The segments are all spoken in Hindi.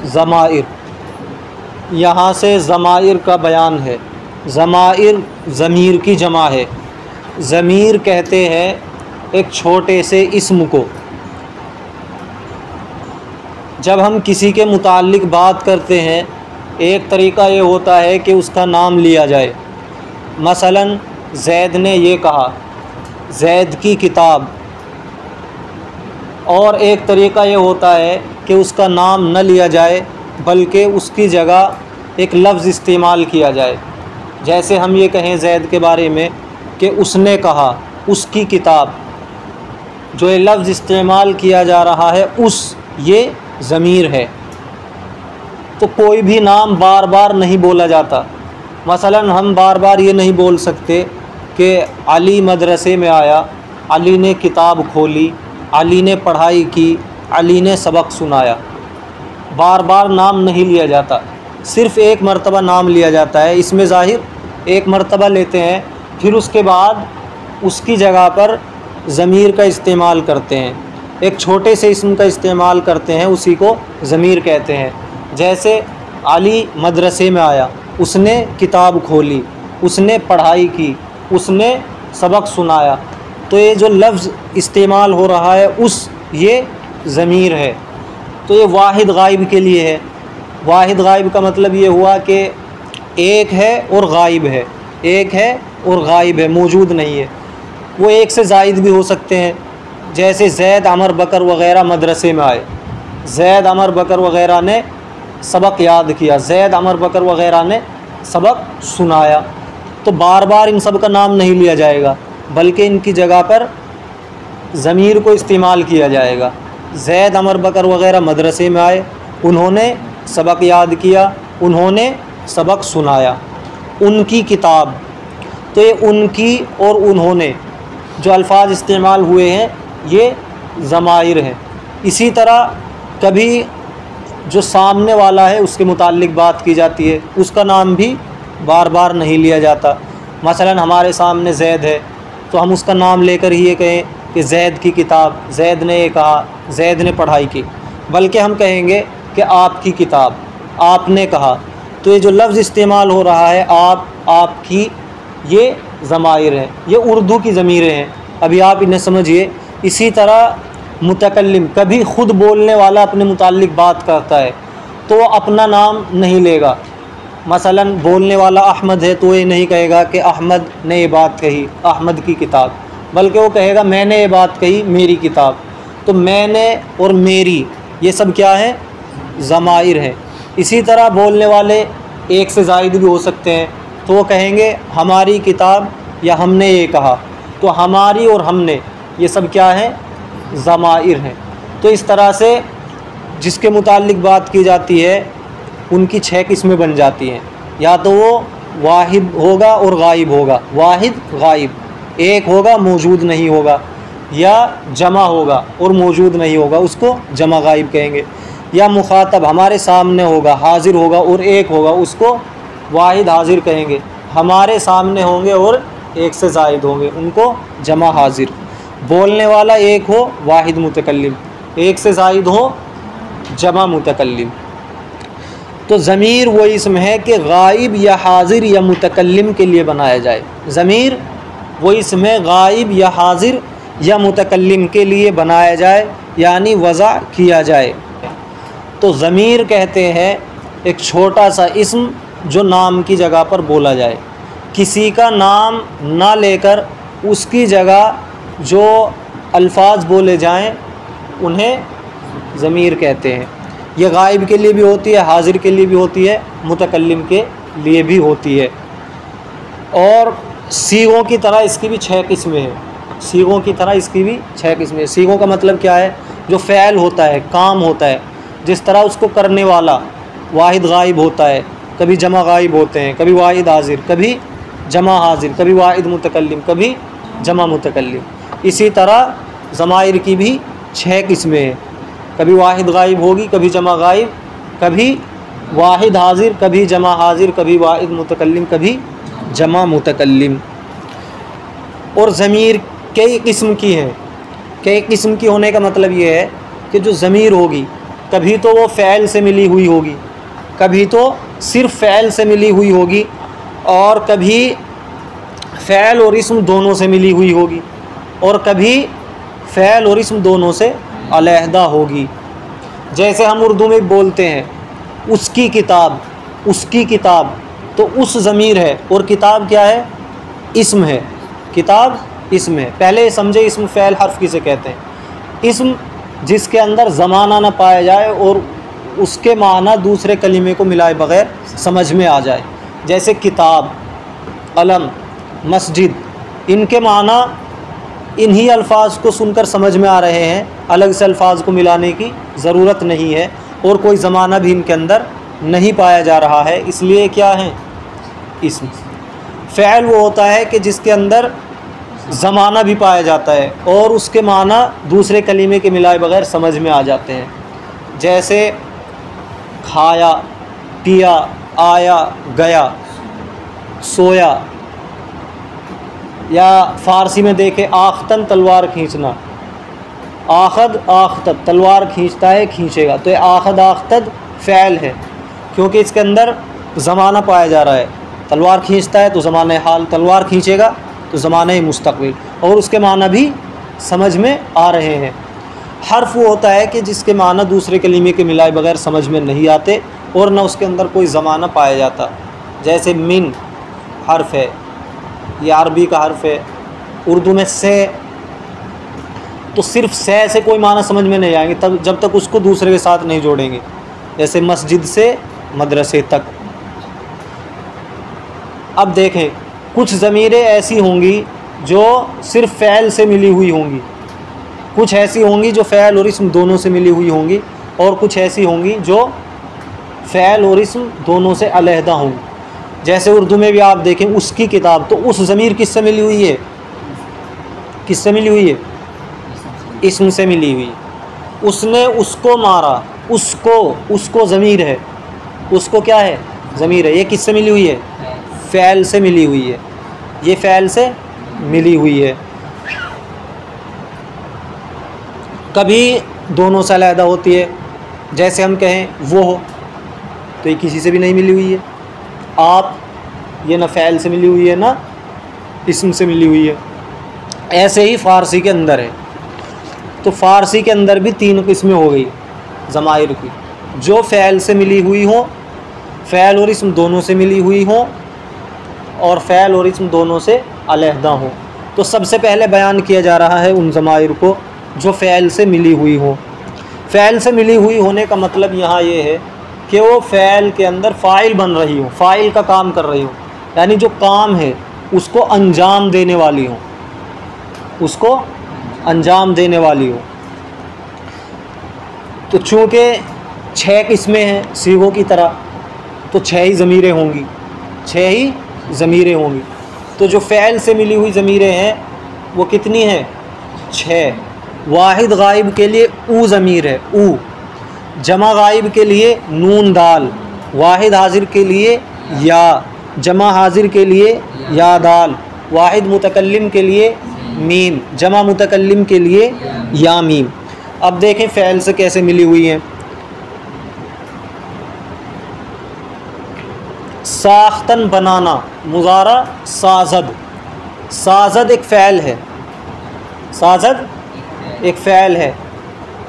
ज़माइर, यहाँ से ज़माइर का बयान है। ज़माइर ज़मीर की जमा है। ज़मीर कहते हैं एक छोटे से इस्म को। जब हम किसी के मुताल्लिक़ बात करते हैं, एक तरीक़ा ये होता है कि उसका नाम लिया जाए। मसलन ज़ैद ने ये कहा, ज़ैद की किताब। और एक तरीक़ा ये होता है कि उसका नाम न लिया जाए बल्कि उसकी जगह एक लफ्ज़ इस्तेमाल किया जाए। जैसे हम ये कहें ज़ैद के बारे में कि उसने कहा, उसकी किताब। जो ये लफ्ज़ इस्तेमाल किया जा रहा है उस, ये ज़मीर है। तो कोई भी नाम बार बार नहीं बोला जाता। मसलन हम बार बार ये नहीं बोल सकते कि अली मदरसे में आया, अली ने किताब खोली, अली ने पढ़ाई की, अली ने सबक सुनाया। बार बार नाम नहीं लिया जाता, सिर्फ़ एक मरतबा नाम लिया जाता है। इसमें ज़ाहिर एक मरतबा लेते हैं, फिर उसके बाद उसकी जगह पर ज़मीर का इस्तेमाल करते हैं, एक छोटे से इस्म का इस्तेमाल करते हैं, उसी को ज़मीर कहते हैं। जैसे अली मदरसे में आया, उसने किताब खोली, उसने पढ़ाई की, उसने सबक सुनाया। तो ये जो लफ्ज़ इस्तेमाल हो रहा है उस, ये ज़मीर है। तो ये वाहिद गायब के लिए है। वाहिद गायब का मतलब ये हुआ कि एक है और गायब है, एक है और गायब है, मौजूद नहीं है। वो एक से ज़ायद भी हो सकते हैं। जैसे ज़ैद अमर बकर वग़ैरह मदरसे में आए, ज़ैद अमर बकर वग़ैरह ने सबक याद किया, ज़ैद अमर बकर वग़ैरह ने सबक सुनाया। तो बार बार इन सब का नाम नहीं लिया जाएगा बल्कि इनकी जगह पर ज़मीर को इस्तेमाल किया जाएगा। ज़ैद अमर बकर वग़ैरह मदरसे में आए, उन्होंने सबक याद किया, उन्होंने सबक सुनाया। उनकी किताब, तो ये उनकी और उन्होंने जो अल्फाज इस्तेमाल हुए हैं ये ज़माइर हैं। इसी तरह कभी जो सामने वाला है उसके मुताल्लिक़ बात की जाती है, उसका नाम भी बार बार नहीं लिया जाता। मसलन हमारे सामने ज़ैद है तो हम उसका नाम लेकर ही ये कहें कि ज़ैद की किताब, ज़ैद ने ये कहा, ज़ैद ने पढ़ाई की, बल्कि हम कहेंगे कि आपकी किताब, आपने कहा। तो ये जो लफ्ज़ इस्तेमाल हो रहा है आप, आपकी, ये ज़माइर हैं, ये उर्दू की ज़मीरें हैं। अभी आप इन्हें समझिए। इसी तरह मुतकल्लिम, कभी ख़ुद बोलने वाला अपने मुताल्लिक़ बात करता है तो वो अपना नाम नहीं लेगा। मसलन बोलने वाला अहमद है तो ये नहीं कहेगा कि अहमद ने ये बात कही, अहमद की किताब, बल्कि वो कहेगा मैंने ये बात कही, मेरी किताब। तो मैंने और मेरी, ये सब क्या है? ज़माइर हैं। इसी तरह बोलने वाले एक से ज़ायद भी हो सकते हैं, तो वो कहेंगे हमारी किताब या हमने ये कहा। तो हमारी और हमने, ये सब क्या है? ज़माइर हैं। तो इस तरह से जिसके मुताल्लिक़ बात की जाती है उनकी 6 किस्में बन जाती हैं। या तो वो वाहिद होगा और गायब होगा, वाहिद गायब, एक होगा मौजूद नहीं होगा, या जमा होगा और मौजूद नहीं होगा, उसको जमा गायब कहेंगे। या मुखातब हमारे सामने होगा, हाजिर होगा और एक होगा, उसको वाहिद हाजिर कहेंगे। हमारे सामने होंगे और एक से ज़ायद होंगे, उनको जमा हाजिर। बोलने वाला एक हो, वाहिद मुतकल्लिम, एक से ज़ायद हो, जमा मुतकल्लिम। तो ज़मीर वो इसम है कि गायब या हाजिर या मुतकल्लिम के लिए बनाया जाए। ज़मीर वो इसम है गायब या हाजिर या मुतकल्लिम के लिए बनाया जाए, यानी वज़ा किया जाए। तो ज़मीर कहते हैं एक छोटा सा इसम जो नाम की जगह पर बोला जाए। किसी का नाम ना लेकर उसकी जगह जो अल्फाज बोले जाएं उन्हें ज़मीर कहते हैं। यह गायब के लिए भी होती है, हाजिर के लिए भी होती है, मुतकल्लिम के लिए भी होती है। और सीगों की तरह इसकी भी 6 किस्में हैं। सीगों की तरह इसकी भी 6 किस्में हैं। सीगों का मतलब क्या है? जो फ़ैल होता है, काम होता है, जिस तरह उसको करने वाला वाहिद गायब होता है, कभी जमा गायब होते हैं, कभी वाहिद हाजिर, कभी जमा हाजिर, कभी वाहिद मुतकल्लिम, कभी जमा मुतकल्लिम। इसी तरह ज़माइर की भी 6 किस्में हैं। कभी वाहिद गायब होगी, कभी जमा गायब, कभी वाहिद हाजिर, कभी जमा हाजिर, कभी वाहिद मुतकल्लिम, कभी जमा मुतकल्लिम। और ज़मीर कई किस्म की हैं। कई किस्म की होने का मतलब ये है कि जो ज़मीर होगी कभी तो वो फ़ैल से मिली हुई होगी, कभी तो सिर्फ़ फ़ैल से मिली हुई होगी, और कभी फ़ैल और इस्म दोनों से मिली हुई होगी, और कभी फ़ैल और इस्म दोनों से अलहदा होगी। जैसे हम उर्दू में बोलते हैं उसकी किताब, उसकी किताब, तो उस ज़मीर है और किताब क्या है, इस्म है, किताब इस्म है। पहले समझे इस्म फ़ैल हर्फ किसे कहते हैं। इस्म जिसके अंदर ज़माना ना पाया जाए और उसके माना दूसरे कलीमे को मिलाए बग़ैर समझ में आ जाए। जैसे किताब, कलम, मस्जिद, इनके माना इन्हीं अल्फाज को सुनकर समझ में आ रहे हैं, अलग से अल्फाज को मिलाने की ज़रूरत नहीं है, और कोई ज़माना भी इनके अंदर नहीं पाया जा रहा है, इसलिए क्या है, इस्म। फ़ैल वो होता है कि जिसके अंदर ज़माना भी पाया जाता है और उसके माना दूसरे कलीमे के मिलाए बगैर समझ में आ जाते हैं। जैसे खाया, पिया, आया, गया, सोया, या फ़ारसी में देखे आख्तन तलवार खींचना, आखद आख्तद तलवार खींचता है, खींचेगा, तो ये आखद आख्तद फ़ैल है क्योंकि इसके अंदर ज़माना पाया जा रहा है। तलवार खींचता है तो ज़माने हाल, तलवार खींचेगा तो ज़माने मुस्तक़बिल, और उसके माना भी समझ में आ रहे हैं। हर्फ वो होता है कि जिसके माना दूसरे कलीमे के मिलाए बगैर समझ में नहीं आते और न उसके अंदर कोई ज़माना पाया जाता। जैसे मिन हर्फ है, ये अरबी का हर्फ है। उर्दू में से, तो सिर्फ से कोई माना समझ में नहीं आएंगे तब जब तक उसको दूसरे के साथ नहीं जोड़ेंगे। जैसे मस्जिद से मदरसे तक। अब देखें कुछ ज़मीरें ऐसी होंगी जो सिर्फ़ फ़ैल से मिली हुई होंगी, कुछ ऐसी होंगी जो फ़ैल और इस्म दोनों से मिली हुई होंगी, और कुछ ऐसी होंगी जो फ़ैल और इस्म दोनों से अलहदा होंगी। जैसे उर्दू में भी आप देखें उसकी किताब, तो उस ज़मीर किससे मिली हुई है, किससे मिली हुई है, इस्म से मिली हुई। उसने उसको मारा, उसको ज़मीर है, उसको क्या है, ज़मीर है, ये किससे मिली हुई है, फ़ैल से मिली हुई है, ये फ़ैल से मिली हुई है। कभी दोनों से अलहदा होती है, जैसे हम कहें वो हो, तो ये किसी से भी नहीं मिली हुई है। आप, ये ना फ़ैल से मिली हुई है ना इस्म से मिली हुई है। ऐसे ही फ़ारसी के अंदर है, तो फ़ारसी के अंदर भी 3 किस्में हो गई ज़माइर की, जो फ़ैल से मिली हुई हो, फ़ैल और इस्म दोनों से मिली हुई हो, और फ़ैल और इस्म दोनों से अलहदा हो। तो सबसे पहले बयान किया जा रहा है उन ज़माइर को जो फ़ैल से मिली हुई हो। फ़ैल से मिली हुई होने का मतलब यहाँ ये है कि वो फ़ैल के अंदर फ़ाइल बन रही हो, फ़ाइल का काम कर रही हो, यानी जो काम है उसको अंजाम देने वाली हो, उसको अंजाम देने वाली हो। तो चूँकि 6 किस्में हैं सीगों की तरह, तो 6 ही ज़मीरें होंगी, 6 ही ज़मीरें होंगी। तो जो फ़ैल से मिली हुई ज़मीरें हैं वो कितनी हैं, 6। वाहिद गायब के लिए ऊ ज़मीर है, ऊ। जमा गायब के लिए नून दाल, वाहिद हाजिर के लिए या, जमा हाजिर के लिए या दाल, वाहिद मुतकल्लिम के लिए मीम, जमा मुतकल्लिम के लिए या मीम। अब देखें फ़ैल से कैसे मिली हुई हैं। साख्तन बनाना, मुज़ारा साजद, साजद एक फ़ैल है, साजद एक फ़ैल है।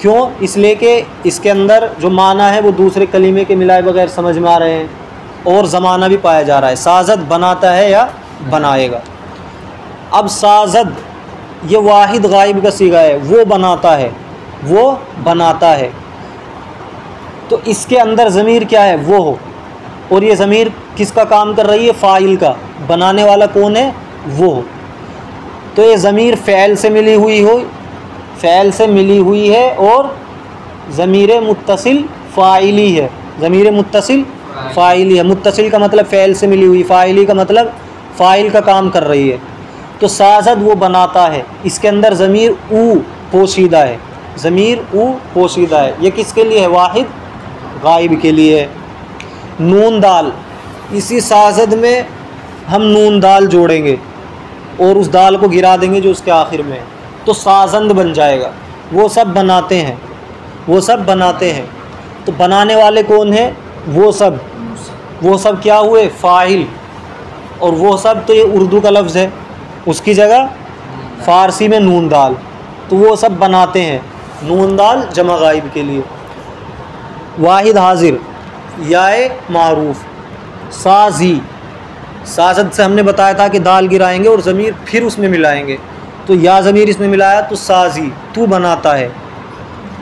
क्यों, इसलिए कि इसके अंदर जो माना है वो दूसरे कलीमे के मिलाए बगैर समझ में आ रहे हैं और ज़माना भी पाया जा रहा है। साजद बनाता है या बनाएगा। अब साजद ये वाहिद गायब का सीगा है, वो बनाता है, वो बनाता है। तो इसके अंदर ज़मीर क्या है, वो हो, और ये ज़मीर किसका काम कर रही है, फ़ाइल का। बनाने वाला कौन है, वो हो। तो ये ज़मीर फ़ैल से मिली हुई हो, फ़ैल से मिली हुई है, और ज़मीर मुत्तसिल फ़ाइली है, ज़मीर मुत्तसिल फ़ाइली है। मुत्तसिल का मतलब फ़ैल से मिली हुई, फ़ाइली का मतलब फ़ाइल का काम कर रही है। तो साजद वो बनाता है, इसके अंदर ज़मीर ऊ पोशीदा है, ज़मीर ऊ पोशीदा है। ये किसके लिए है, वाहिद गायब के लिए है। नून दाल, इसी साजद में हम नून दाल जोड़ेंगे और उस दाल को गिरा देंगे जो उसके आखिर में है, तो साजंद बन जाएगा। वो सब बनाते हैं, वो सब बनाते हैं। तो बनाने वाले कौन है? वो सब क्या हुए? फ़ाइल। और वो सब तो ये उर्दू का लफ्ज़ है, उसकी जगह फ़ारसी में नून दाल, तो वो सब बनाते हैं। नून दाल जमा गाइब के लिए। वाहिद हाजिर याए मारूफ। साजी, साजद से हमने बताया था कि दाल गिराएंगे और ज़मीर फिर उसमें मिलाएंगे, तो या ज़मीर इसमें मिलाया तो साजी, तू बनाता है।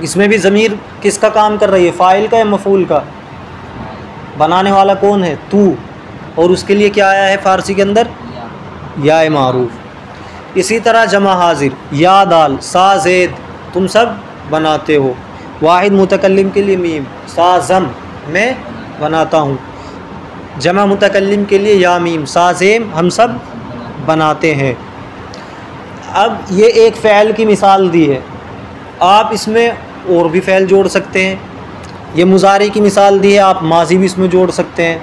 इसमें भी ज़मीर किसका काम कर रही है? फ़ाइल का या मफ़ूल का? बनाने वाला कौन है? तू। और उसके लिए क्या आया है फ़ारसी के अंदर? या मारूफ। इसी तरह जमा हाजिर या दाल, सा ज़ेद, तुम सब बनाते हो। वाहिद मुतकल्लिम के लिए मीम, साज़म, मैं बनाता हूँ। जमा मुतकल्लिम के लिए या मीम, साज़ेम, हम सब बनाते हैं। अब ये एक फ़ैल की मिसाल दी है, आप इसमें और भी फ़ैल जोड़ सकते हैं। ये मुज़ारी की मिसाल दी है, आप माजी भी इसमें जोड़ सकते हैं।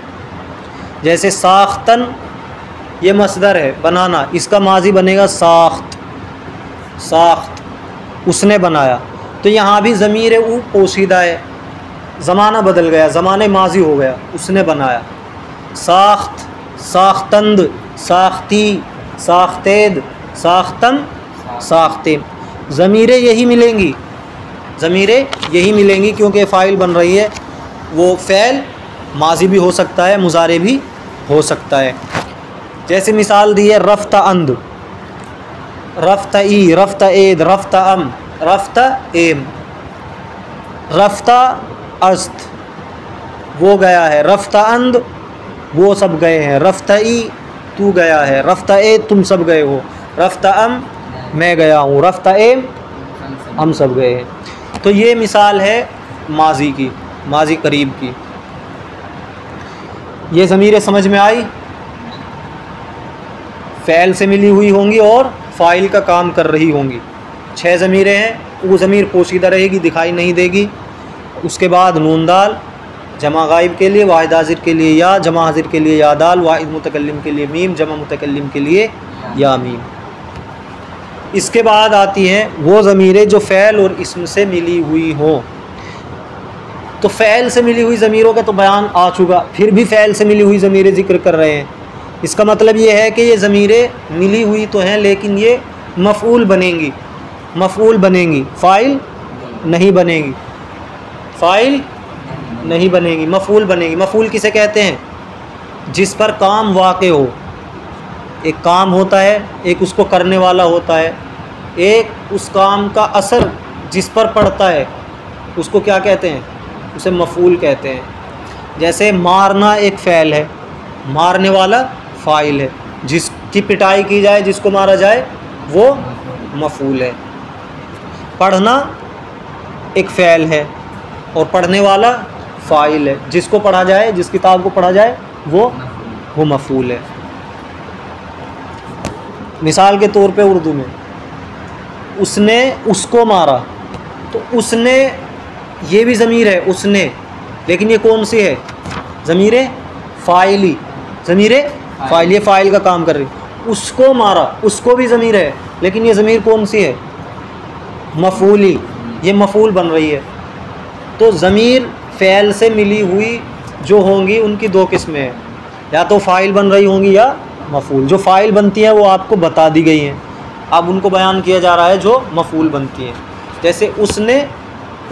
जैसे साख्तन, ये मसदर है बनाना, इसका माजी बनेगा साख्त, साख्त, उसने बनाया। तो यहाँ भी ज़मीर ऊ पोशीदा है, ज़माना बदल गया, ज़माने माजी हो गया, उसने बनाया। साख्त, साख्तंद, साख्ती, साख्तेद, साख्तन, साख्तिन, ज़मीरें यही मिलेंगी, ज़मीरें यही मिलेंगी, क्योंकि फ़ाइल बन रही है। वो फ़ैल माजी भी हो सकता है, मुज़ारे भी हो सकता है। जैसे मिसाल दी है रफ़्ता अंद, रफ़्ता ई, रफ़्ता एद, रफ़्ता अम, रफ़्ता एम। रफ़्ता अस्त, वो गया है। रफ़्ता अंद, वो सब गए हैं। रफ़्ता ई, तू गया है। रफ़्ता एद, तुम सब गए हो। रफ़्ता अम, मैं गया हूँ। रफ़्ता एम, हम सब गए हैं। तो ये मिसाल है माजी की, माजी करीब की। ये ज़मीरें समझ में आई? फ़ैल से मिली हुई होंगी और फ़ाइल का काम कर रही होंगी। 6 ज़मीरें हैं, वो ज़मीर पोशीदा रहेगी, दिखाई नहीं देगी। उसके बाद नून दाल जमा गाइब के लिए, वाहिद हाजिर के लिए या, जमा हाजिर के लिए या दाल, वाहिद मुतकल्लिम के लिए मीम, जमा मुतकल्लिम के लिए या मीम। इसके बाद आती हैं वो ज़मीरें जो फ़ैल और इस्म से मिली हुई हों। तो फ़ैल से मिली हुई ज़मीरों का तो बयान आ चुका, फिर भी फ़ैल से मिली हुई ज़मीरें ज़िक्र कर रहे हैं। इसका मतलब ये है कि ये ज़मीरें मिली हुई तो हैं, लेकिन ये मफ़ऊल बनेंगी, मफ़ऊल बनेंगी, फ़ाइल नहीं बनेंगी, फ़ाइल नहीं बनेंगी, मफ़ऊल बनेंगी। मफ़ऊल किसे कहते हैं? जिस पर काम वाक़े हो। एक काम होता है, एक उसको करने वाला होता है, एक उस काम का असर जिस पर पड़ता है, उसको क्या कहते हैं? उसे मफ़ऊल कहते हैं। जैसे मारना एक फ़ैल है, मारने वाला फ़ाइल है, जिसकी पिटाई की जाए, जिसको मारा जाए, वो मफ़ऊल है। पढ़ना एक फ़ैल है और पढ़ने वाला फ़ाइल है, जिसको पढ़ा जाए, जिस किताब को पढ़ा जाए, वो मफ़ऊल है। मिसाल के तौर पे उर्दू में उसने उसको मारा, तो उसने ये भी ज़मीर है, उसने, लेकिन ये कौन सी है? ज़मीर फ़ाइली, ज़मीर फ़ाइल, ये फ़ाइल का काम कर रही। उसको मारा, उसको भी ज़मीर है, लेकिन ये ज़मीर कौन सी है? मफ़ऊली, ये मफ़ऊल बन रही है। तो ज़मीर फ़ैल से मिली हुई जो होंगी उनकी 2 किस्में हैं, या तो फ़ाइल बन रही होंगी या मफ़ऊल। जो फ़ाइल बनती हैं वो आपको बता दी गई हैं, अब उनको बयान किया जा रहा है जो मफ़ऊल बनती हैं। जैसे उसने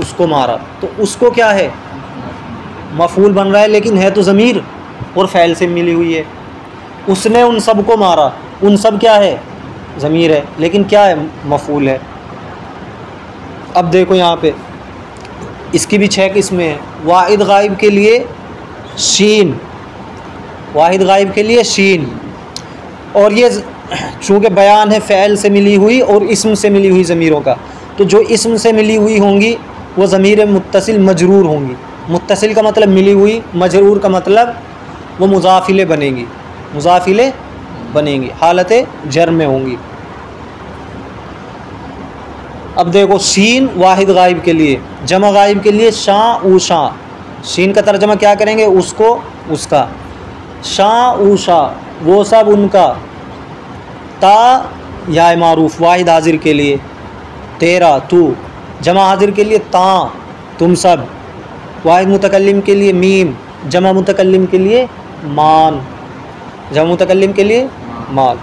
उसको मारा, तो उसको क्या है? मफ़ऊल बन रहा है, लेकिन है तो ज़मीर और फ़ैल से मिली हुई है। उसने उन सब को मारा, उन सब क्या है? ज़मीर है, लेकिन क्या है? मफ़ऊल है। अब देखो यहाँ पे इसकी भी 6 किस्में हैं। वाहिद गाइब के लिए शीन, वाहिद गाइब के लिए शीन, और ये चूँकि बयान है फ़ैल से मिली हुई और इस्म से मिली हुई ज़मीरों का, तो जो इस्म से मिली हुई होंगी वो ज़मीर मुत्तसिल मजरूर होंगी। मुत्तसिल का मतलब मिली हुई, मजरूर का मतलब वो मुज़ाफ़िले बनेंगी, मुज़ाफ़िले बनेंगी, हालत जर में होंगी। अब देखो शीन वाहिद गाइब के लिए, जमा गाइब के लिए शां ऊ शां। शीन का तर्जमा क्या करेंगे? उसको, उसका। शां ऊ शां, वो सब उनका। ता या मारूफ वाहिद हाजिर के लिए, तेरा, तू। जमा हाजिर के लिए ता, तुम सब। वाहिद मुतकल्लिम के लिए मीम, जमा मुतकल्लिम के लिए मान, जमा मुतकल्लिम के लिए मान।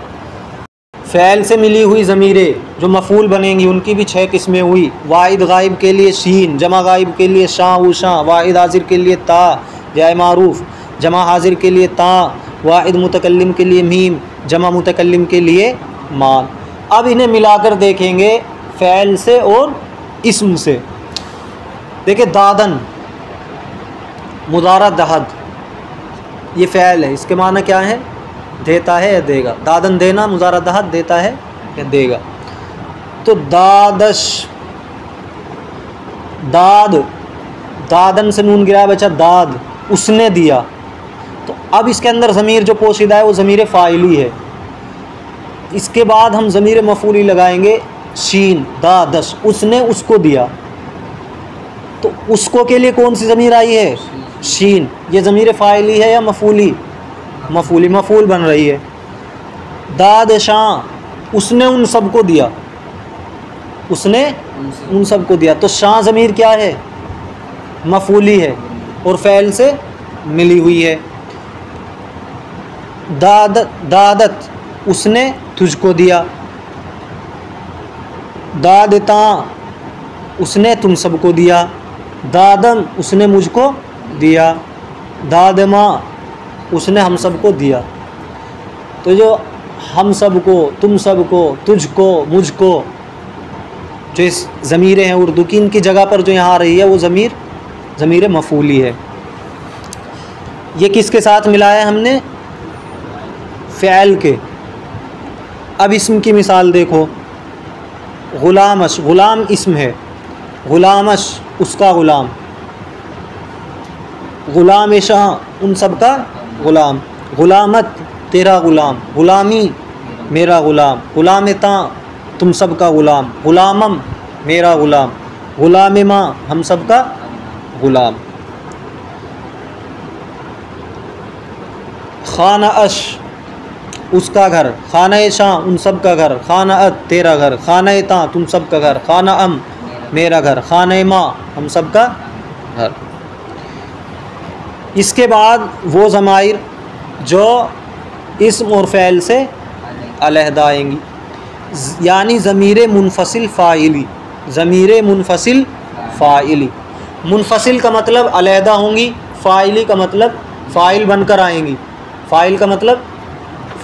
फ़ैल से मिली हुई ज़मीरें जो मफ़ूल बनेंगी उनकी भी 6 किस्में हुई। वाहिद गायब के लिए शीन, जमा गायब के लिए शां ऊशां, वाहिद हाजिर के लिए ता या मारूफ़, जमा हाजिर के लिए ता, वाहिद मुतकल्लिम के लिए मीम, जमा मुतकल्लिम के लिए मान। अब इन्हें मिलाकर देखेंगे फ़ैल से और इस्म से। देखिए दादन मुदारा दहद ये फ़ैल है, इसके माना क्या है? देता है या देगा। दादन देना, मुदारा दहद देता है या देगा। तो दादश, दाद, दादन से नून गिरा बचा दाद, उसने दिया। तो अब इसके अंदर ज़मीर जो पोशीदा है वो ज़मीर फ़ाइली है। इसके बाद हम ज़मीर मफ़ूली लगाएंगे शीन, दादश, उसने उसको दिया। तो उसको के लिए कौन सी ज़मीर आई है? शीन। ये ज़मीर फ़ाइली है या मफ़ूली? मफ़ूली, मफ़ूल बन रही है। दाद शां, उसने उन सबको दिया, उसने उन सबको दिया। तो शां ज़मीर क्या है? मफ़ूली है और फ़ैल से मिली हुई है। दादत, उसने तुझको दिया। दादता, उसने तुम सबको दिया। दादन, उसने मुझको दिया। दादमा, उसने हम सबको दिया। तो जो हम सबको, तुम सबको, तुझको, मुझको, जो इस ज़मीरें हैं उर्दू की, इनकी जगह पर जो यहाँ आ रही है वो ज़मीर मफ़ूली है। ये किसके साथ मिलाया है हमने? फ़ैल के। अब इस्म की मिसाल देखो। ग़ुलामश, ग़ुलाम इस्म है। ग़ुलामश, उसका ग़ुलाम। ग़ुलाम शाह, उन सब का ग़ुलाम। ग़ुलामत, तेरा ग़ुलाम। ग़ुलामी, मेरा ग़ुलाम। ग़ुलामता, तुम सब का ग़ुलाम। ग़ुलामम, मेरा ग़ुलाम। ग़ुलाम माँ, हम सब का ग़ुलाम। खाना-अश, उसका घर। खाना-ए-शां, उन सब का घर। खाना-अत, तेरा घर। खाना-ए-ता, तुम सब का घर। खाना-अम, मेरा घर। खाना-ए-माँ, हम सब का घर। इसके बाद वो ज़माइर जो इस्म और फ़ैल से अलहदा आएंगी, यानी ज़मीर मुनफ़सिल फ़ाइली। ज़मीर मुनफ़सिल फ़ाइली, मुनफ़सिल का मतलब अलहदा होंगी, फ़ाइली का मतलब फ़ाइल बनकर आएंगी। फ़ाइल का मतलब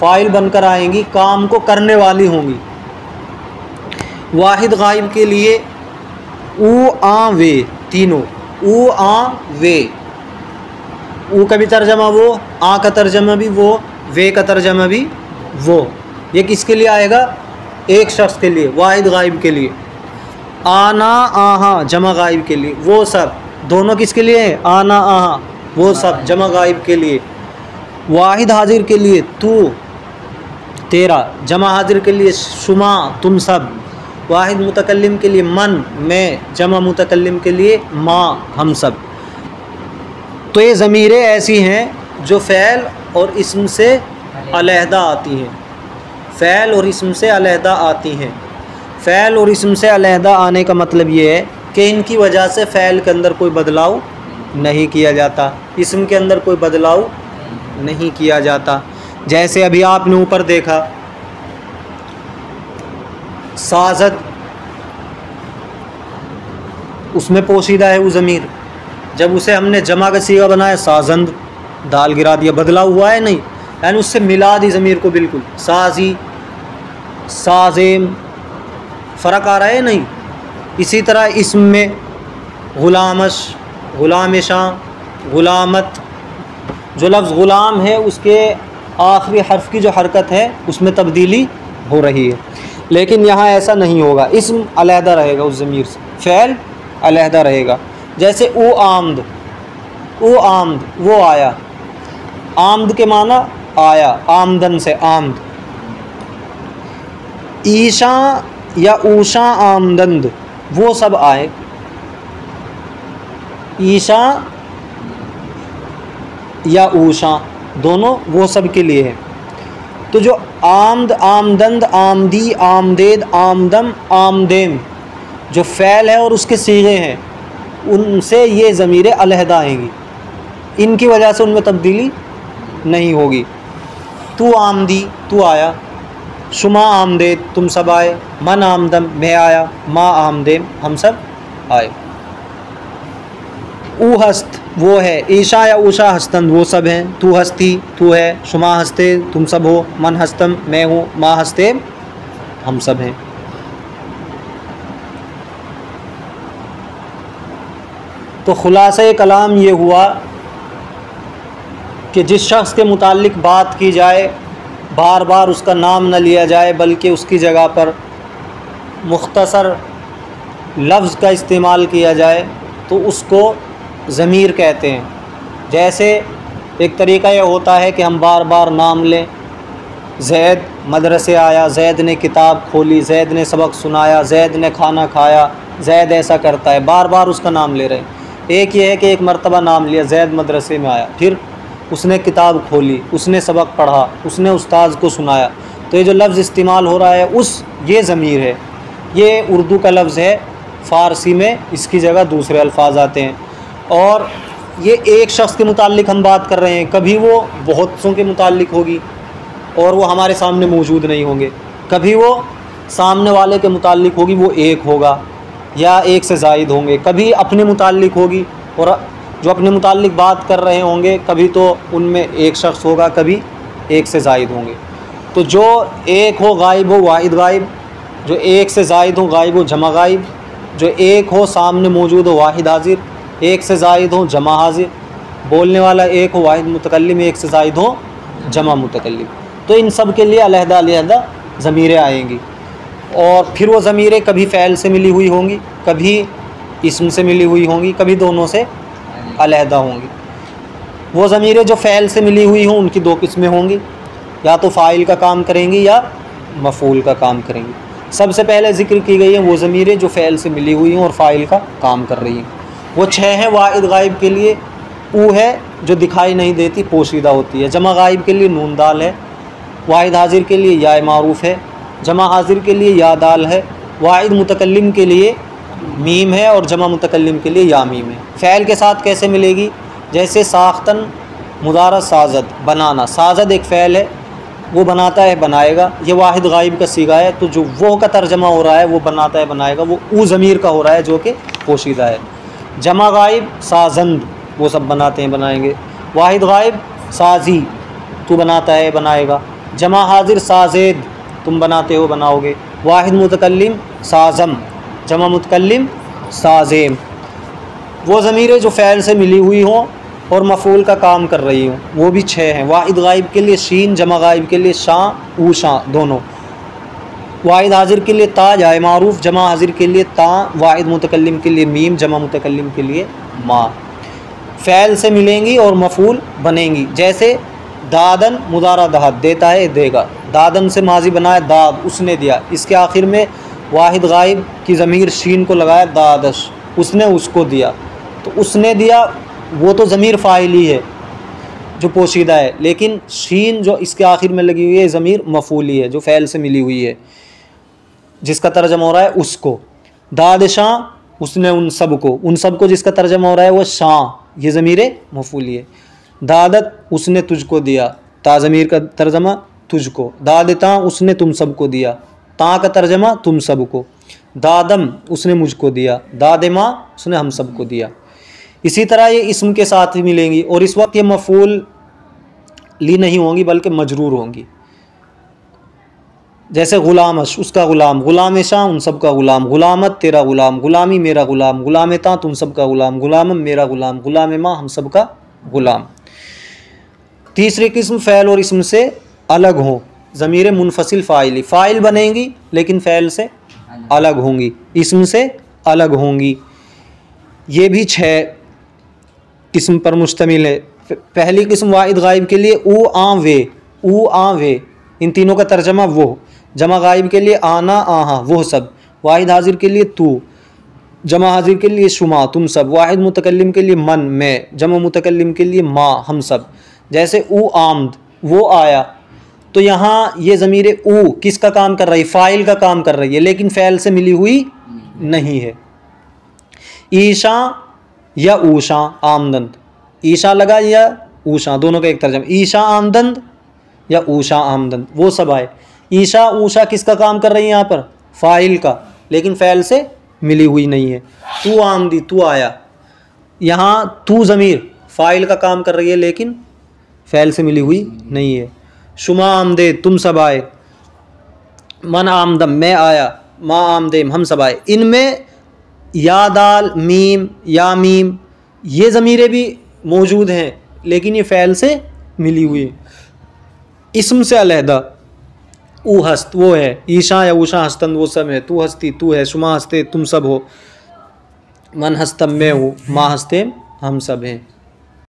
फ़ाइल बनकर आएंगी, काम को करने वाली होंगी। वाहिद गायब के लिए ऊ आ वे, तीनों। ऊ आ वे, ऊ का भी तर्जमा वो, आ का तर्जमा भी वो, वे का तर्जमा भी वो। ये किसके लिए आएगा? एक शख्स के लिए, वाहिद गायब के लिए। आना आहा, जमा गायब के लिए। वो सब, दोनों किसके लिए हैं? आना आहा, वो सब, जमा गायब के लिए। वाहिद हाजिर के लिए तू, तेरा। जमा हाजिर के लिए शुमा, तुम सब। वाहिद मुतकल्लिम के लिए मन, मैं। जमा मुतकल्लिम के लिए माँ, हम सब। तो ये ज़मीरें ऐसी हैं जो फ़ैल और इस्म से अलहदा आती हैं। फ़ैल और इस्म से अलहदा आती हैं। फ़ैल और इस्म से अलहदा आने का मतलब ये है कि इनकी वजह से फ़ैल के अंदर कोई बदलाव नहीं किया जाता, इस्म के अंदर कोई बदलाव नहीं किया जाता। जैसे अभी आपने ऊपर देखा साज़द, उसमें पोशीदा है वो ज़मीर। जब उसे हमने जमा का सीगा बनाया साजंद, दाल गिरा दिया, बदलाव हुआ है नहीं, यानी उससे मिला दी ज़मीर को बिल्कुल। साजी, साजेम, फ़र्क आ रहा है नहीं। इसी तरह इसम में ग़ुलामश, ग़ुलामशां, ग़ुलामत, जो लफ्ज़ ग़ुलाम है उसके आखिरी हर्फ की जो हरकत है उसमें तब्दीली हो रही है, लेकिन यहाँ ऐसा नहीं होगा। इस्म अलहदा रहेगा उस ज़मीर से, फ़ैल अलहदा रहेगा। जैसे ओ आमद, ओ आमद, वो आया। आमद के माना आया, आमदन से आमद। ईशा या ऊशा आमदंद, वो सब आए। ईशा या ऊशा दोनों वो सब के लिए है। तो जो आमद, आमदंद, आमदी, आमदेद, आमदम, आमदेम जो फ़ैल है और उसके सीगे हैं, उनसे ये ज़मीरें अलहदा आएंगी, इनकी वजह से उनमें तब्दीली नहीं होगी। तू आमदी, तू आया, शुमा आमदे, तुम सब आए, मन आमदम, मैं आया, माँ आमदेम, हम सब आए। ऊ हस्त, वो है, ईशा या ऊषा हस्तन, वो सब हैं, तू हस्ती, तू है, शुमा हस्ते, तुम सब हो, मन हस्तम, मैं हूँ, माँ हस्ते, हम सब हैं। तो खुलासा कलाम ये हुआ कि जिस शख्स के मुताल्लिक बात की जाए बार बार उसका नाम न लिया जाए, बल्कि उसकी जगह पर मुख्तसर लफ्ज़ का इस्तेमाल किया जाए, तो उसको ज़मीर कहते हैं। जैसे एक तरीका यह होता है कि हम बार बार नाम लें, ज़ैद मदरसे आया, ज़ैद ने किताब खोली, ज़ैद ने सबक सुनाया, ज़ैद ने खाना खाया, ज़ैद ऐसा करता है, बार बार उसका नाम ले रहे हैं। एक ये है कि एक मर्तबा नाम लिया, ज़ैद मदरसे में आया, फिर उसने किताब खोली, उसने सबक पढ़ा, उसने उस्ताद को सुनाया, तो ये जो लफ्ज़ इस्तेमाल हो रहा है ये ज़मीर है। ये उर्दू का लफ्ज़ है, फ़ारसी में इसकी जगह दूसरे अल्फाज आते हैं। और ये एक शख्स के मुताल्लिक हम बात कर रहे हैं, कभी वो बहुत सों के मुताल्लिक होगी और वो हमारे सामने मौजूद नहीं होंगे, कभी वो सामने वाले के मुताल्लिक होगी, वो एक होगा या एक से ज़ायद होंगे, कभी अपने मुताल्लिक होगी और जो अपने मुताल्लिक बात कर रहे होंगे कभी तो उनमें एक शख्स होगा, कभी एक से ज़ायद होंगे। तो जो एक हो गायब हो वाहिद गायब, जो एक से ज़ायद हो गायब हो जमा गायब, जो एक हो सामने मौजूद हो वाहिद हाजिर, एक से ज़ायद हो जमा हाजिर, बोलने वाला एक हो वाहिद मुतकल्लिम, एक से ज़ायद हो जमा मुतकल्लिम। तो इन सब के लिए अलहदा अलहदा ज़मीरें आएंगी। और फिर वो ज़मीरें कभी फ़ैल से मिली हुई होंगी, कभी इस्म से मिली हुई होंगी, कभी दोनों से अलहदा होंगी। वो ज़मीरें जो फ़ैल से मिली हुई हों उनकी दो किस्में होंगी, या तो फ़ाइल का काम करेंगी या मफ़ूल का काम करेंगी। सबसे पहले ज़िक्र की गई हैं वो ज़मीरें जो फ़ैल से मिली हुई हों और फ़ाइल का काम कर रही हैं। वो 6 हैं। वाहिद गायब के लिए ऊ है जो दिखाई नहीं देती, पोशीदा होती है। जमा गायब के लिए नून दाल है। वाहिद हाजिर के लिए या मारूफ़ है। जमा हाजिर के लिए या दाल है। वाहिद मुतकल्लिम के लिए मीम है और जमा मुतकल्लिम के लिए या मीम है। फ़ैल के साथ कैसे मिलेगी? जैसे साख्तन मुदारा साजद, बनाना। साजद एक फ़ैल है, वो बनाता है बनाएगा, ये वाहिद गायब का सीगा है, तो जो वो का तर्जमा हो रहा है वो बनाता है बनाएगा, वो ऊ ज़मीर का हो रहा है जो कि पोशीदा है। जमा गायब साजंद, वो सब बनाते हैं बनाएंगे। वाहिद गायब साजी, तू बनाता है बनाएगा। जमा हाजिर साजेद, तुम बनाते हो बनाओगे। वाहिद मुतकल्लिम साज़म, जमा मुतकल्लिम साज़ेम। वो ज़मीरें जो फ़ैल से मिली हुई हों और मफ़ूल का काम कर रही हों, वो भी 6 हैं। वाहिद गायब के लिए शीन, जमा गायब के लिए शां, ऊ शां दोनों। वाहिद हाजिर के लिए ता या मारूफ़, जमा हाजिर के लिए ता। वाहिद मुतकल्लिम के लिए मीम, जमा मुतकल्लिम के लिए माँ। फ़ैल से मिलेंगी और मफ़ूल बनेंगी। जैसे दादन मुदारा दहद, देता है देगा। दादन से माजी बनाया दाद, उसने दिया। इसके आखिर में वाहिद गायब की ज़मीर शीन को लगाया दादश, उसने उसको दिया। तो उसने दिया वो तो ज़मीर फ़ाइली है जो पोशीदा है, लेकिन शीन जो इसके आखिर में लगी हुई है ज़मीर मफ़ूली है जो फ़ैल से मिली हुई है, जिसका तर्जमा हो रहा है उसको। दाद शां, उसने उन सब को जिसका तर्जमा हो रहा है वो शां, ये ज़मीर मफ़ूली है। दादत, उसने तुझको दिया, ता ज़मीर का तर्जमा तुझको। दादता, उसने तुम सबको दिया, ता का तर्जमा तुम सबको। दादम, उसने मुझको दिया। दादमा, उसने हम सबको दिया। इसी तरह ये इस्म के साथ ही मिलेंगी और इस वक्त ये मफ़ूल ली नहीं होंगी बल्कि मजरूर होंगी। जैसे ग़ुलामश, उसका ग़ुलाम। ग़ुलाम शाह, उन सब का ग़ुलाम। ग़ुलामत, तेरा ग़ुलाम। ग़ुलामी, मेरा ग़ुलाम। ग़ुलामता, तुम सब का ग़ुलाम। ग़ुलामम, मेरा ग़ुलाम। ग़ुलाम माँ, हम सब का ग़ुलाम। तीसरी किस्म फ़ैल और इस्म से अलग हों, ज़मीर मुनफसिल फ़ाइली। फ़ाइल बनेंगी लेकिन फ़ैल से अलग होंगी, इस्म से अलग होंगी। ये भी 6 किस्म पर मुश्तमिल है। पहली किस्म वाहिद गायब के लिए ऊ आ वे, ऊ आ वे, इन तीनों का तर्जमा वो। जमा गायब के लिए आना आहा, वो सब। वाहिद हाजिर के लिए तू, जमा हाजिर के लिए शुमा, तुम सब। वाहिद मुतकल्लिम के लिए मन, मैं। जमा मुतकल्लिम के लिए माँ, हम सब। जैसे ऊ आमद, वो आया, तो यहाँ ये ज़मीर ऊ किसका काम कर रही है? फ़ाइल का काम कर रही है, लेकिन फ़ैल से मिली हुई नहीं है। ईशा या ऊषा आमदंत। ईशा लगा या ऊषा, दोनों का एक तर्जमा। ईशा आमदंत या ऊषा आमदंत, वो सब आए। ईशा ऊषा किसका काम कर रही है यहाँ पर? फ़ाइल का, लेकिन फ़ैल से मिली हुई नहीं है। तू आमदी, तू आया, यहाँ तू ज़मीर फ़ाइल का काम कर रही है लेकिन फ़ैल से मिली हुई नहीं है। शुमा आमदे, तुम सब आए। मन आमदम, मैं आया। माँ आमदेम, हम सब आए। इनमें या दाल मीम या मीम ये ज़मीरें भी मौजूद हैं लेकिन ये फ़ैल से मिली हुई है। इस्म से अलहदा ऊ हस्त वो है, ईशा या ऊषा हस्तन वो सब है। तू हस्ती तू है, शुमा हस्ते तुम सब हो, मन हस्तम मैं हूँ, माँ हस्ते हम सब हैं।